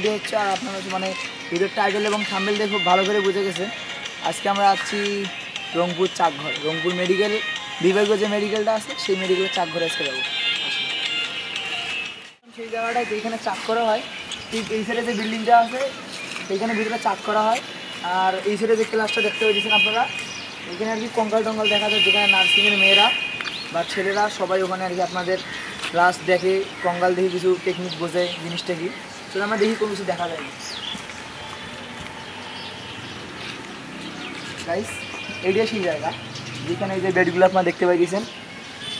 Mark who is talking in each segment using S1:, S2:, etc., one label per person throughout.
S1: Video হচ্ছে, আর আপনারা মানে ভিডিওর টাইটেল এবং থাম্বনেল দিয়ে খুব ভালো করে বুঝে গেছে। আজকে আমরা আছি রংপুর চাকঘর, রংপুর মেডিকেল বিভাগীয় যে মেডিকেলটা আছে সেই মেডিকেলের চাকঘরে আজকে যাবো। সেই জায়গাটায় যেখানে চাক করা হয় ঠিক এই সাইডে যে বিল্ডিংটা আছে সেইখানে ভিতরে চাক করা হয়। আর এই সাইডে যে ক্লাসটা দেখতে পেয়েছেন আপনারা, এখানে আর কি কঙ্কাল টঙ্কাল দেখা যায়, যেখানে নার্সিংয়ের মেয়েরা বা ছেলেরা সবাই ওখানে আর কি আপনাদের ক্লাস দেখে, কঙ্কাল দেখে কিছু টেকনিক বোঝে, জিনিসটা কি সেটা আমরা দেখি কোনো কিছু দেখা যায়নি। গাইস এইটাই সেই জায়গা যেখানে এই যে বেডগুলো আপনারা দেখতে পাইছেন,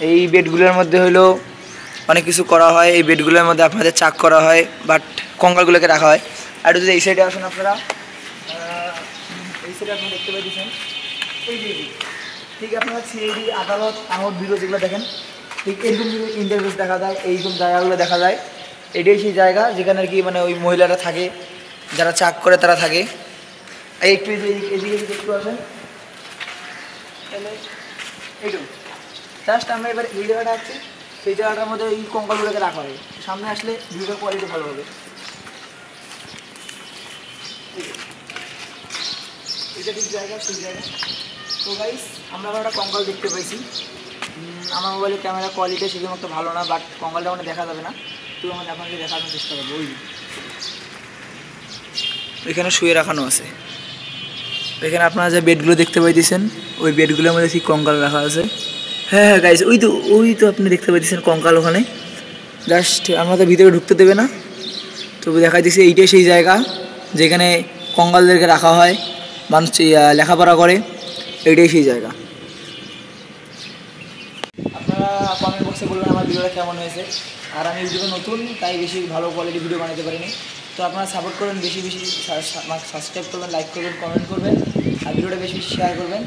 S1: এই বেডগুলোর মধ্যে হলো অনেক কিছু করা হয়। এই বেডগুলোর মধ্যে আপনাদের চাক করা হয়, বাট কঙ্কালগুলোকে রাখা হয়। আর যদি এই সাইডে আসেন আপনারা, এই সাইডে আপনারা দেখতে পাইছেন এই যে ঠিক আপনারা সিআইডি আদালত আহত বিরোধ যেগুলো দেখেন ঠিক এরকম ইন্টারভিউস দেখা যায়, এইরকম জায়গাগুলো দেখা যায়। এটাই সেই জায়গা যেখানে আর কি মানে ওই মহিলারা থাকে, যারা চাক করে তারা থাকে। এই একটু এদিকে একটু আসেন তাহলে এইটুকু জাস্ট আমরা এবার এই জায়গাটা আছে, সেই জায়গাটার মধ্যে এই কঙ্কালগুলোকে রাখা হবে। সামনে আসলে ভিডিওর কোয়ালিটি ভালো হবে। এটা ঠিক জায়গা, সেই জায়গা। তো গাইস আমরা আবার একটা কঙ্কাল দেখতে পাইছি। আমার মোবাইলের ক্যামেরা কোয়ালিটি সেরকম একটা ভালো না, বাট কঙ্কালটা মানে দেখা যাবে না, তো আমরা আপনাকে দেখানোর চেষ্টা করবো। ওই এখানে শুয়ে রাখানো আছে, এখানে আপনারা যে বেডগুলো দেখতে পাইতেছেন ওই বেডগুলোর মধ্যে ঠিক কঙ্কাল রাখা আছে। হ্যাঁ হ্যাঁ গাইস, ওই তো আপনি দেখতে পাইতেছেন কঙ্কাল ওখানে। জাস্ট আমরা তো ভিতরে ঢুকতে দেবে না, তবু দেখা দিচ্ছে এইটাই সেই জায়গা যেখানে কঙ্কালদেরকে রাখা হয়, মানুষ লেখাপড়া করে। এইটাই সেই জায়গা। আপনারা কমেন্ট বক্সে বলবেন আমার ভিডিওটা কেমন হয়েছে। আর আমি ভিডিওটা নতুন, তাই বেশি ভালো কোয়ালিটি ভিডিও বানাতে পারিনি। তো আপনারা সাপোর্ট করবেন, বেশি বেশি সাবস্ক্রাইব করবেন, লাইক করবেন, কমেন্ট করবেন, আর ভিডিওটা বেশি বেশি শেয়ার করবেন।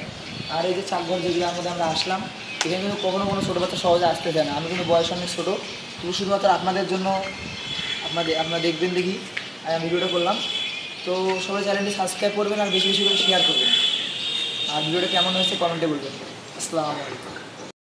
S1: আর এই যে চাকঘর যেগুলোর মধ্যে আমরা আসলাম, এখানে কিন্তু কখনো কোনো ছোটো বাচ্চা সহজে আসতে চায় না। আমি কিন্তু বয়স অনেক ছোটো, কিন্তু শুধুমাত্র আপনাদের জন্য আপনারা দেখবেন দেখি আমি ভিডিওটা করলাম। তো সবাই চ্যানেলটি সাবস্ক্রাইব করবেন আর বেশি বেশি করে শেয়ার করবেন। আর ভিডিওটা কেমন হয়েছে কমেন্টে বলবেন। আসসালামু আলাইকুম।